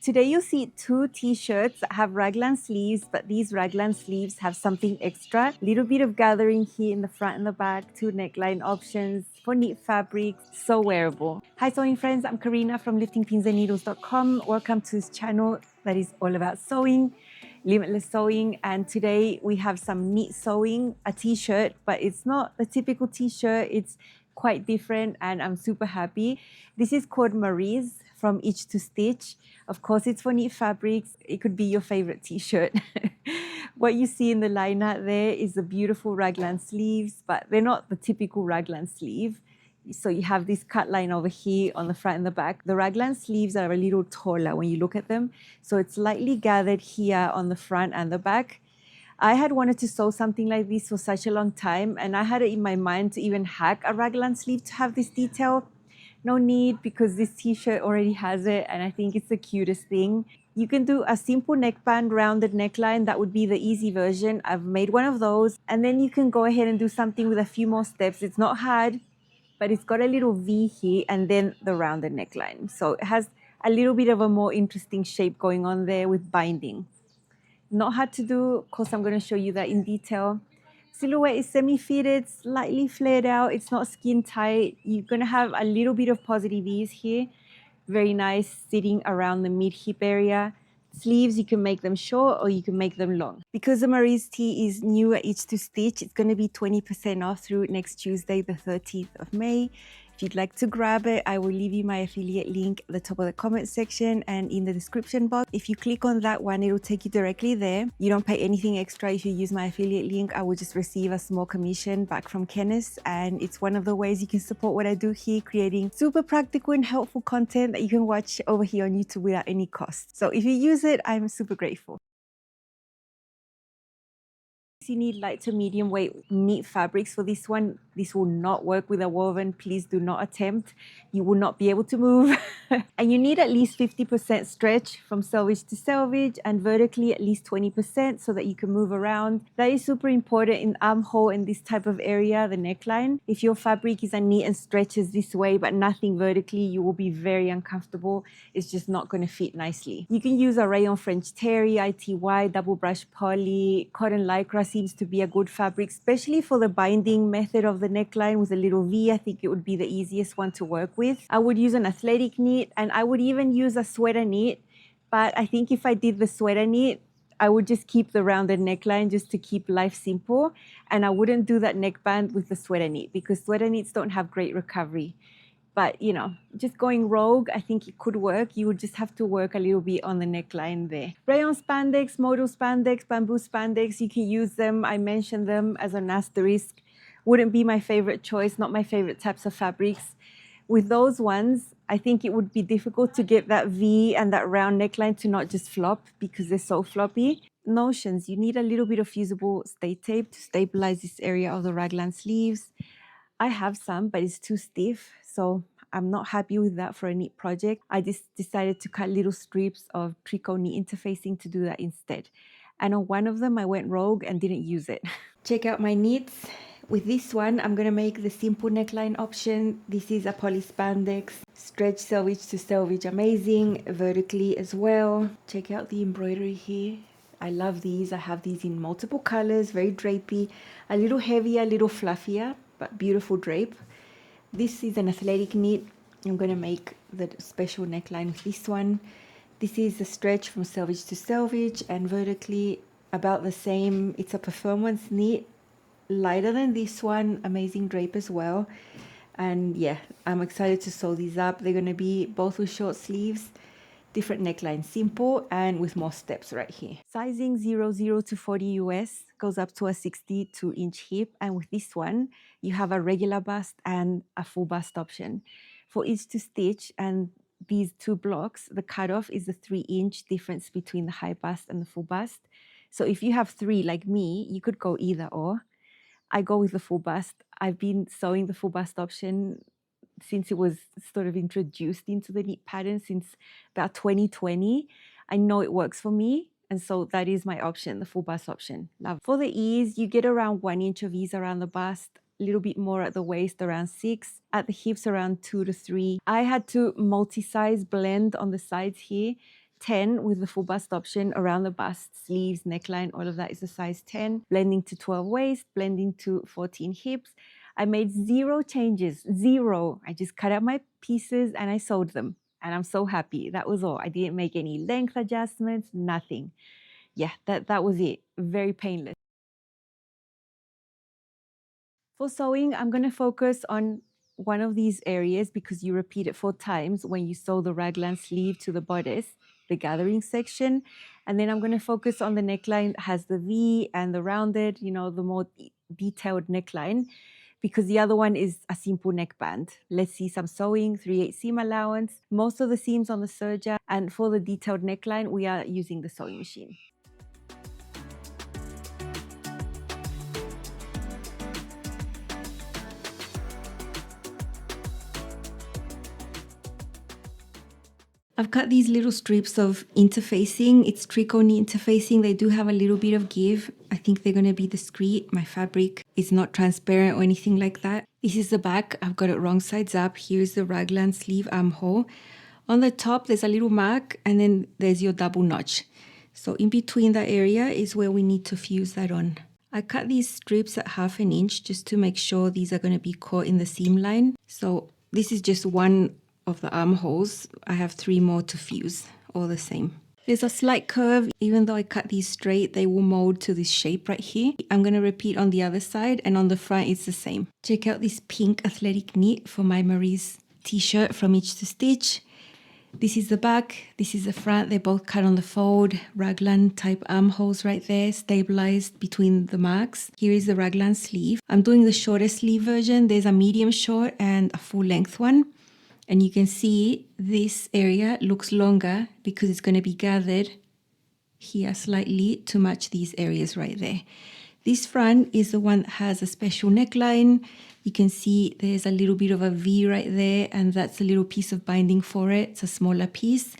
Today you'll see two t-shirts that have raglan sleeves, but these raglan sleeves have something extra. Little bit of gathering here in the front and the back, two neckline options for neat fabrics, so wearable. Hi sewing friends, I'm Karina from liftingpinsandneedles.com. Welcome to this channel that is all about sewing, limitless sewing, and today we have some neat sewing, a t-shirt, but it's not a typical t-shirt, it's quite different and I'm super happy. This is called Mariz from Itch to Stitch. Of course, it's for neat fabrics. It could be your favorite t-shirt. What you see in the line art there is the beautiful raglan sleeves, but they're not the typical raglan sleeve. So you have this cut line over here on the front and the back. The raglan sleeves are a little taller when you look at them. So it's lightly gathered here on the front and the back. I had wanted to sew something like this for such a long time, and I had it in my mind to even hack a raglan sleeve to have this detail. No need, because this t-shirt already has it and I think it's the cutest thing. You can do a simple neckband rounded neckline. That would be the easy version. I've made one of those, and then you can go ahead and do something with a few more steps. It's not hard, but it's got a little V here and then the rounded neckline. So it has a little bit of a more interesting shape going on there with binding. Not hard to do. Of course, I'm going to show you that in detail. Silhouette is semi-fitted, slightly flared out. It's not skin tight. You're going to have a little bit of positive ease here. Very nice, sitting around the mid-hip area. Sleeves, you can make them short or you can make them long. Because the Mariz Tee is new at Itch to Stitch, it's going to be 20% off through next Tuesday, the 13th of May. If you'd like to grab it, I will leave you my affiliate link at the top of the comment section and in the description box. If you click on that one, it will take you directly there. You don't pay anything extra if you use my affiliate link. I will just receive a small commission back from Kenneth, and it's one of the ways you can support what I do here, creating super practical and helpful content that you can watch over here on YouTube without any cost. So if you use it, I'm super grateful. You need light to medium weight neat fabrics for this one. This will not work with a woven. Please do not attempt. You will not be able to move. And you need at least 50% stretch from selvage to selvage, and vertically at least 20% so that you can move around. That is super important in armhole and this type of area, the neckline. If your fabric is a knit and stretches this way but nothing vertically, you will be very uncomfortable. It's just not going to fit nicely. You can use a rayon French terry, ITY, double brush poly, cotton lycra seems to be a good fabric, especially for the binding method of the neckline with a little V. I think it would be the easiest one to work with. I would use an athletic knit, and I would even use a sweater knit, but I think if I did the sweater knit, I would just keep the rounded neckline just to keep life simple, and I wouldn't do that neckband with the sweater knit because sweater knits don't have great recovery. But, you know, just going rogue, I think it could work. You would just have to work a little bit on the neckline there. Rayon spandex, modal spandex, bamboo spandex, you can use them. I mentioned them as an asterisk. Wouldn't be my favorite choice, not my favorite types of fabrics. With those ones, I think it would be difficult to get that V and that round neckline to not just flop because they're so floppy. Notions, you need a little bit of fusible stay tape to stabilize this area of the raglan sleeves. I have some, but it's too stiff, so I'm not happy with that for a knit project. I just decided to cut little strips of tricot knit interfacing to do that instead. And on one of them, I went rogue and didn't use it. Check out my knits. With this one, I'm gonna make the simple neckline option. This is a poly spandex, stretch selvage to selvage, amazing, vertically as well. Check out the embroidery here. I love these. I have these in multiple colors, very drapey, a little heavier, a little fluffier, but beautiful drape. This is an athletic knit. I'm going to make the special neckline with this one. This is a stretch from selvage to selvage and vertically about the same. It's a performance knit, lighter than this one, amazing drape as well. And yeah, I'm excited to sew these up. They're going to be both with short sleeves, different neckline, simple and with more steps right here. Sizing 00 to 40 US, goes up to a 62-inch hip, and with this one you have a regular bust and a full bust option. For Itch to Stitch and these two blocks, the cutoff is the 3-inch difference between the high bust and the full bust. So if you have 3 like me, you could go either or. I go with the full bust. I've been sewing the full bust option since it was sort of introduced into the knit pattern since about 2020. I know it works for me, and so that is my option, the full bust option. Love. For the ease, you get around 1 inch of ease around the bust, a little bit more at the waist, around 6, at the hips around 2 to 3. I had to multi-size blend on the sides here 10 with the full bust option around the bust, sleeves, neckline, all of that is a size 10. Blending to 12 waist, blending to 14 hips. I made 0 changes, 0. I just cut out my pieces and I sewed them. And I'm so happy. That was all. I didn't make any length adjustments, nothing. Yeah, that was it. Very painless. For sewing, I'm going to focus on one of these areas because you repeat it 4 times when you sew the raglan sleeve to the bodice, the gathering section. And then I'm going to focus on the neckline that has the V and the rounded, you know, the more detailed neckline, because the other one is a simple neckband. Let's see some sewing, 3/8 seam allowance, most of the seams on the serger, and for the detailed neckline, we are using the sewing machine. I've cut these little strips of interfacing. It's trichome interfacing. They do have a little bit of give. I think they're going to be discreet. My fabric is not transparent or anything like that. This is the back. I've got it wrong sides up. Here's the raglan sleeve armhole. On the top, there's a little mark, and then there's your double notch. So in between that area is where we need to fuse that on. I cut these strips at 1/2 inch just to make sure these are going to be caught in the seam line. So this is just one of the armholes. I have 3 more to fuse, all the same. There's a slight curve. Even though I cut these straight, they will mold to this shape right here. I'm going to repeat on the other side, and on the front it's the same. Check out this pink athletic knit for my Mariz t-shirt from Itch to Stitch. This is the back, this is the front. They're both cut on the fold, raglan type armholes right there, stabilized between the marks. Here is the raglan sleeve. I'm doing the shorter sleeve version. There's a medium short and a full length one. And you can see this area looks longer because it's going to be gathered here slightly to match these areas right there. This front is the one that has a special neckline. You can see there's a little bit of a V right there, and that's a little piece of binding for it. It's a smaller piece.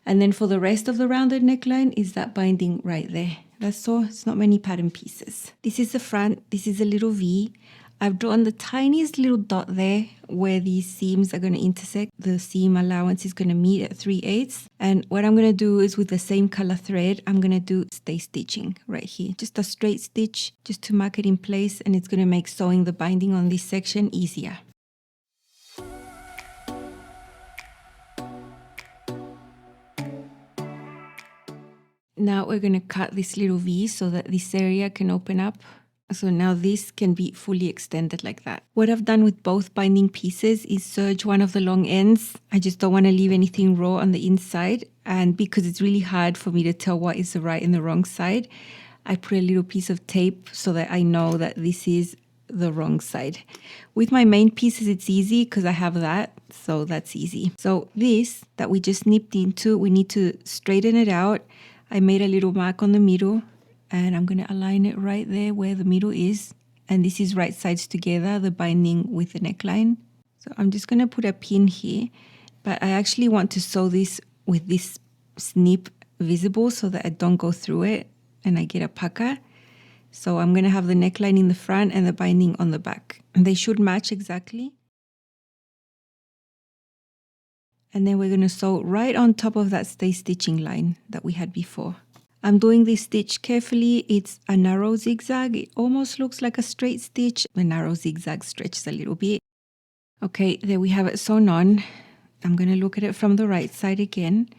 And then for the rest of the rounded neckline is that binding right there. That's all. It's not many pattern pieces. This is the front. This is a little V. I've drawn the tiniest little dot there where these seams are going to intersect. The seam allowance is going to meet at 3/8. And what I'm going to do is with the same color thread, I'm going to do stay stitching right here. Just a straight stitch just to mark it in place, and it's going to make sewing the binding on this section easier. Now we're going to cut this little V so that this area can open up. So now this can be fully extended like that. What I've done with both binding pieces is serge one of the long ends. I just don't want to leave anything raw on the inside. And because it's really hard for me to tell what is the right and the wrong side, I put a little piece of tape so that I know that this is the wrong side. With my main pieces, it's easy because I have that. So that's easy. So this that we just nipped into, we need to straighten it out. I made a little mark on the middle. And I'm going to align it right there where the middle is. And this is right sides together, the binding with the neckline. So I'm just going to put a pin here. But I actually want to sew this with this snip visible so that I don't go through it and I get a pucker. So I'm going to have the neckline in the front and the binding on the back. And they should match exactly. And then we're going to sew right on top of that stay stitching line that we had before. I'm doing this stitch carefully. It's a narrow zigzag. It almost looks like a straight stitch. The narrow zigzag stretches a little bit. Okay, there we have it sewn on. I'm going to look at it from the right side again.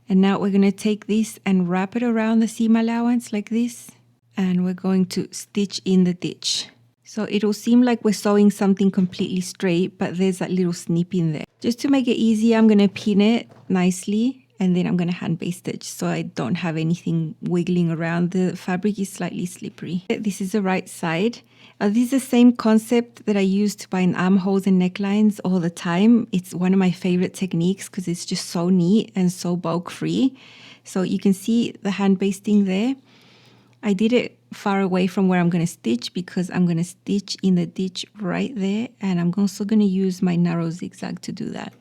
And now we're going to take this and wrap it around the seam allowance like this. And we're going to stitch in the ditch. So it'll seem like we're sewing something completely straight, but there's that little snip in there. Just to make it easy, I'm going to pin it nicely. And then I'm going to hand baste stitch so I don't have anything wiggling around. The fabric is slightly slippery. This is the right side. This is the same concept that I use to bind armholes and necklines all the time. It's one of my favorite techniques because it's just so neat and so bulk free. So you can see the hand basting there. I did it far away from where I'm going to stitch because I'm going to stitch in the ditch right there. And I'm also going to use my narrow zigzag to do that.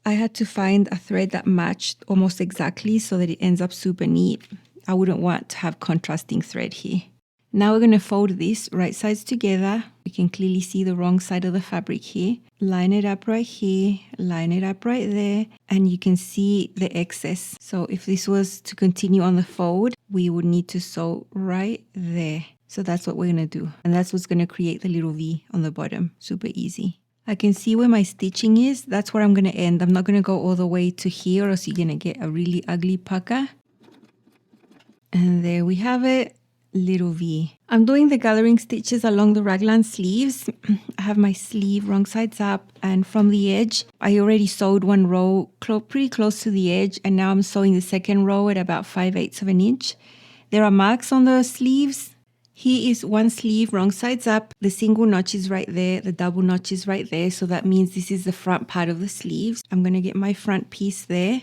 I had to find a thread that matched almost exactly so that it ends up super neat. I wouldn't want to have contrasting thread here. Now we're going to fold this right sides together. You can clearly see the wrong side of the fabric here. Line it up right here, line it up right there, and you can see the excess. So if this was to continue on the fold, we would need to sew right there. So that's what we're going to do. And that's what's going to create the little V on the bottom. Super easy. I can see where my stitching is. That's where I'm going to end. I'm not going to go all the way to here or else you're going to get a really ugly pucker. And there we have it. Little V. I'm doing the gathering stitches along the raglan sleeves. I have my sleeve wrong sides up, and from the edge I already sewed one row pretty close to the edge, and now I'm sewing the second row at about 5/8 of an inch. There are marks on the sleeves. Here is one sleeve wrong sides up. The single notch is right there, the double notch is right there, so that means this is the front part of the sleeves. I'm going to get my front piece there.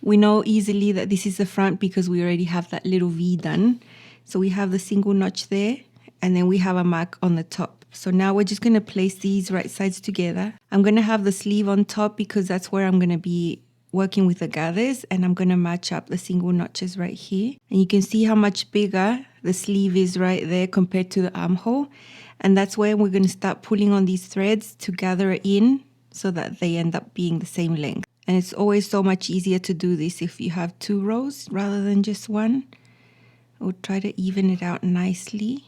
We know easily that this is the front because we already have that little V done. So we have the single notch there, and then we have a mark on the top. So now we're just going to place these right sides together. I'm going to have the sleeve on top because that's where I'm going to be working with the gathers, and I'm going to match up the single notches right here. And you can see how much bigger the sleeve is right there compared to the armhole. And that's where we're going to start pulling on these threads to gather it in so that they end up being the same length. And it's always so much easier to do this if you have 2 rows rather than just one. We'll try to even it out nicely.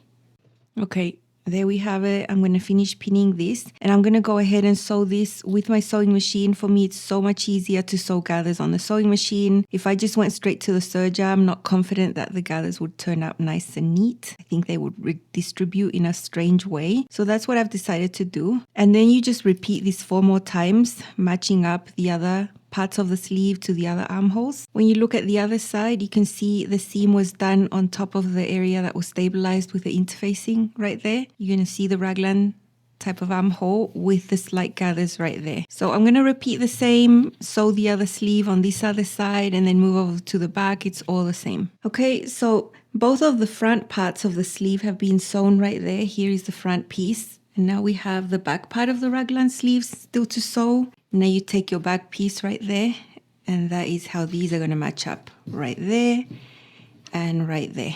Okay, there we have it. I'm going to finish pinning this, and I'm going to go ahead and sew this with my sewing machine. For me, it's so much easier to sew gathers on the sewing machine. If I just went straight to the serger, I'm not confident that the gathers would turn out nice and neat. I think they would redistribute in a strange way. So that's what I've decided to do. And then you just repeat this 4 more times, matching up the other parts of the sleeve to the other armholes. When you look at the other side, you can see the seam was done on top of the area that was stabilized with the interfacing right there. You're going to see the raglan type of armhole with the slight gathers right there. So I'm going to repeat the same, sew the other sleeve on this other side, and then move over to the back. It's all the same. Okay, so both of the front parts of the sleeve have been sewn right there. Here is the front piece. And now we have the back part of the raglan sleeves still to sew. Now you take your back piece right there, and that is how these are going to match up right there and right there.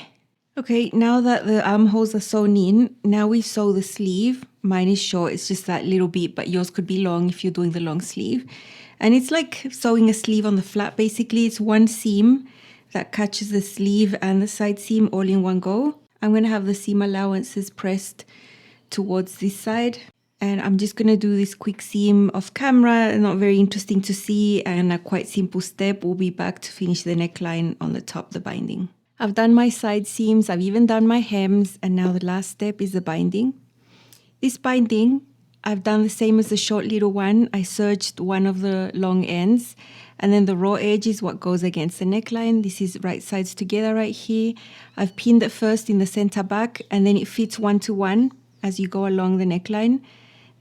Okay, now that the armholes are sewn in, now we sew the sleeve. Mine is short, it's just that little bit, but yours could be long if you're doing the long sleeve. And it's like sewing a sleeve on the flat basically. It's one seam that catches the sleeve and the side seam all in one go. I'm going to have the seam allowances pressed towards this side. And I'm just going to do this quick seam off camera, not very interesting to see, and a quite simple step. We'll be back to finish the neckline on the top, the binding. I've done my side seams, I've even done my hems, and now the last step is the binding. This binding, I've done the same as the short little one. I serged one of the long ends, and then the raw edge is what goes against the neckline. This is right sides together right here. I've pinned it first in the center back, and then it fits 1 to 1 as you go along the neckline.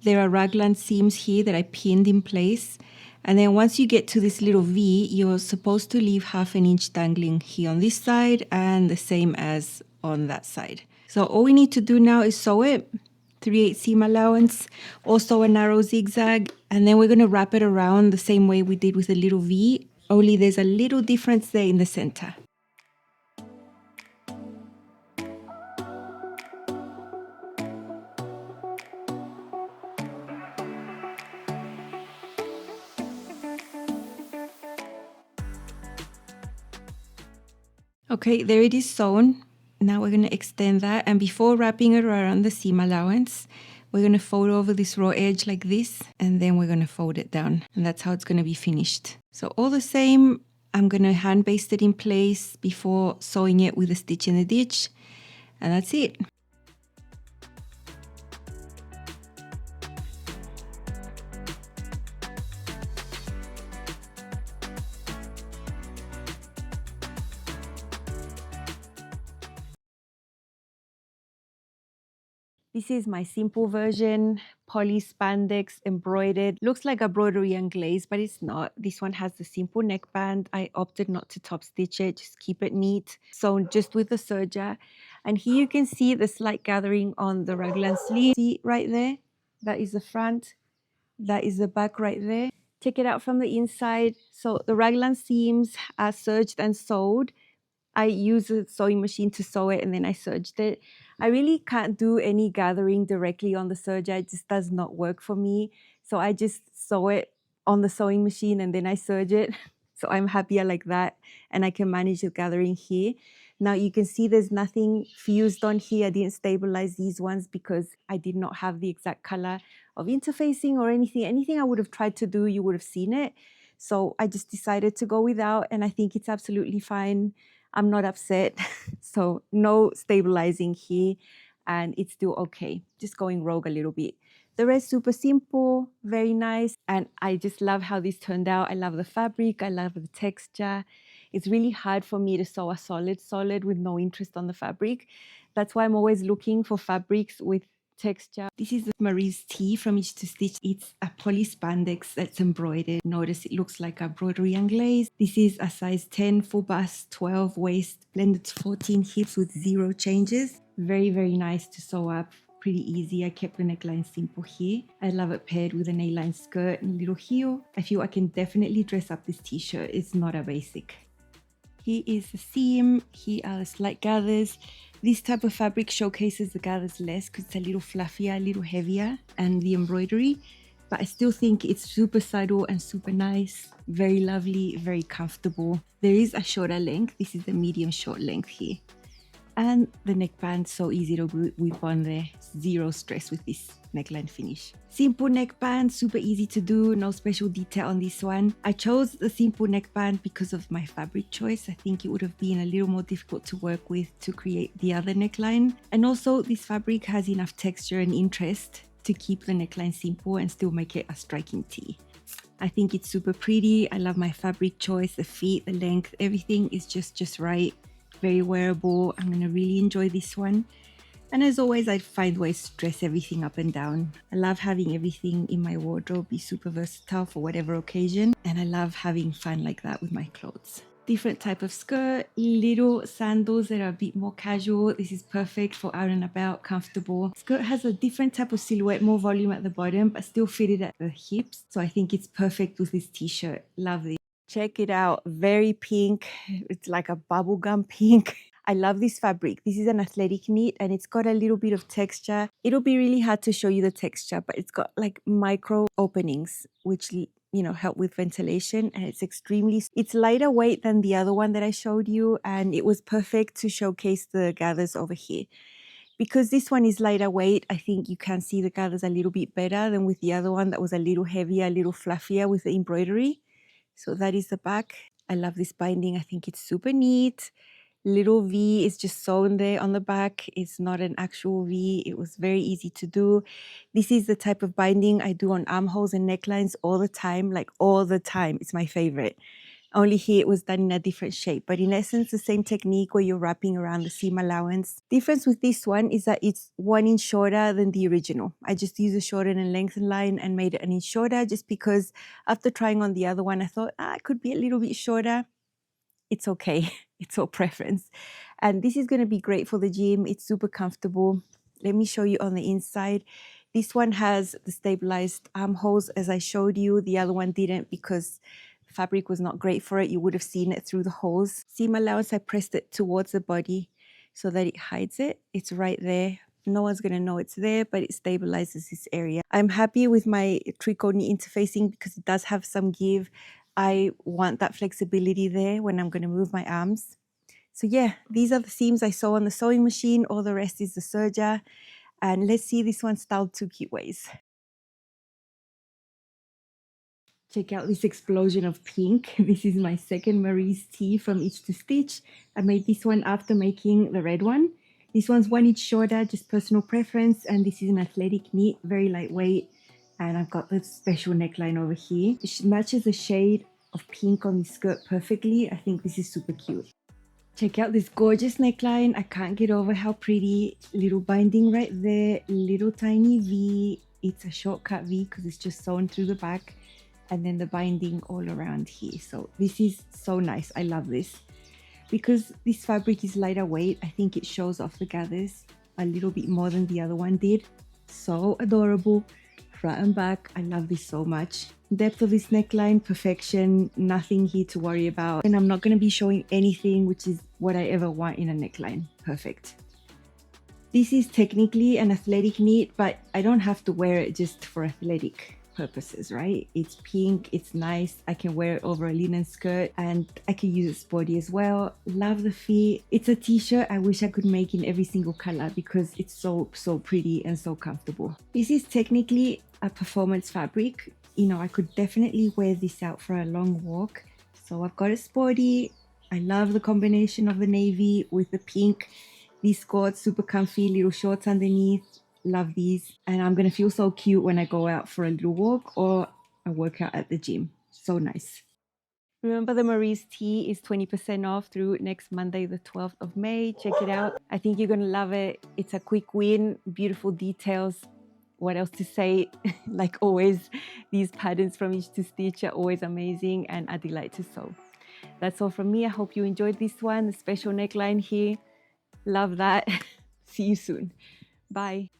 There are raglan seams here that I pinned in place. And then once you get to this little V, you're supposed to leave 1/2 inch dangling here on this side and the same as on that side. So all we need to do now is sew it, 3/8 seam allowance, also a narrow zigzag, and then we're going to wrap it around the same way we did with the little V, only there's a little difference there in the center. Okay, there it is sewn. Now we're going to extend that, and before wrapping it around the seam allowance, we're going to fold over this raw edge like this, and then we're going to fold it down, and that's how it's going to be finished. So all the same, I'm going to hand baste it in place before sewing it with a stitch in the ditch, and that's it. This is my simple version, poly spandex embroidered. Looks like a broderie and glaze, but it's not. This one has the simple neckband. I opted not to top stitch it, just keep it neat. Sewn just with the serger. And here you can see the slight gathering on the raglan sleeve. See right there? That is the front. That is the back right there. Check it out from the inside. So the raglan seams are serged and sewed. I use a sewing machine to sew it and then I serged it. I really can't do any gathering directly on the serger. It just does not work for me. So I just sew it on the sewing machine and then I serge it. So I'm happier like that and I can manage the gathering here. Now you can see there's nothing fused on here. I didn't stabilize these ones because I did not have the exact color of interfacing or anything. Anything I would have tried to do, you would have seen it. So I just decided to go without and I think it's absolutely fine. I'm not upset. So no stabilizing here and it's still okay. Just going rogue a little bit. The rest super simple, very nice. And I just love how this turned out. I love the fabric. I love the texture. It's really hard for me to sew a solid with no interest on the fabric. That's why I'm always looking for fabrics with texture. This is the Mariz Tee from Itch to Stitch. It's a poly spandex that's embroidered. Notice it looks like a broderie anglaise. This is a size 10 full bust, 12 waist, blended 14 hips with 0 changes. Very, very nice to sew up. Pretty easy. I kept the neckline simple here. I love it paired with an A-line skirt and a little heel. I feel I can definitely dress up this t-shirt. It's not a basic. Here is the seam. Here are the slight gathers. This type of fabric showcases the gathers less because it's a little fluffier, a little heavier, and the embroidery. But I still think it's super subtle and super nice. Very lovely, very comfortable. There is a shorter length. This is the medium short length here. And the neckband, so easy to whip on there. 0 stress with this neckline finish. Simple neckband, super easy to do. No special detail on this one. I chose the simple neckband because of my fabric choice. I think it would have been a little more difficult to work with to create the other neckline. And also this fabric has enough texture and interest to keep the neckline simple and still make it a striking tee. I think it's super pretty. I love my fabric choice, the fit, the length, everything is just right. Very wearable. I'm gonna really enjoy this one. And as always, I find ways to dress everything up and down. I love having everything in my wardrobe be super versatile for whatever occasion. And I love having fun like that with my clothes. Different type of skirt, little sandals that are a bit more casual. This is perfect for out and about, comfortable. Skirt has a different type of silhouette, more volume at the bottom, but still fitted at the hips. So I think it's perfect with this t-shirt. Love it. Check it out, very pink. It's like a bubblegum pink. I love this fabric. This is an athletic knit and it's got a little bit of texture. It'll be really hard to show you the texture, but it's got like micro openings, which, you know, help with ventilation. And it's lighter weight than the other one that I showed you. And it was perfect to showcase the gathers over here. Because this one is lighter weight, I think you can see the gathers a little bit better than with the other one that was a little heavier, a little fluffier with the embroidery. So that is the back. I love this binding. I think it's super neat. Little V is just sewn there on the back. It's not an actual V. It was very easy to do. This is the type of binding I do on armholes and necklines all the time, like all the time. It's my favorite. Only here it was done in a different shape, but in essence, the same technique where you're wrapping around the seam allowance. Difference with this one is that it's 1 inch shorter than the original. I just used a shorten and lengthen line and made it an inch shorter just because after trying on the other one, I thought, it could be a little bit shorter. It's okay. It's all preference. And this is going to be great for the gym. It's super comfortable. Let me show you on the inside. This one has the stabilized armholes as I showed you. The other one didn't because fabric was not great for it. You would have seen it through the holes. Seam allowance, I pressed it towards the body so that it hides it. It's right there. No one's going to know it's there, but it stabilizes this area. I'm happy with my tricot knee interfacing because it does have some give. I want that flexibility there when I'm going to move my arms. So yeah, these are the seams I sew on the sewing machine. All the rest is the serger. And let's see this one styled 2 cute ways. Check out this explosion of pink. This is my second Mariz Tee from Itch to Stitch. I made this one after making the red one. This one's 1 inch shorter, just personal preference. And this is an athletic knit, very lightweight. And I've got the special neckline over here. It matches the shade of pink on this skirt perfectly. I think this is super cute. Check out this gorgeous neckline. I can't get over how pretty. Little binding right there, little tiny V. It's a shortcut V because it's just sewn through the back. And then the binding all around here. So this is so nice. I love this. Because this fabric is lighter weight, I think it shows off the gathers a little bit more than the other one did. So adorable. front and back. I love this so much. Depth of this neckline, perfection, nothing here to worry about. And I'm not going to be showing anything, which is what I ever want in a neckline. Perfect. This is technically an athletic knit, but I don't have to wear it just for athletic purposes, right? It's pink, it's nice. I can wear it over a linen skirt and I can use it sporty as well. Love the fit. It's a t-shirt I wish I could make in every single color because it's so pretty and so comfortable. This is technically a performance fabric. You know, I could definitely wear this out for a long walk. So I've got it sporty. I love the combination of the navy with the pink. These skirts, super comfy, little shorts underneath. Love these. And I'm gonna feel so cute when I go out for a little walk or a workout at the gym. So nice. Remember, the Mariz Tee is 20% off through next Monday, the 12th of May. Check it out. I think you're gonna love it. It's a quick win, beautiful details. What else to say? Like always, these patterns from Each to Stitch are always amazing and a delight to sew. That's all from me. I hope you enjoyed this one, the special neckline here. Love that. See you soon. Bye.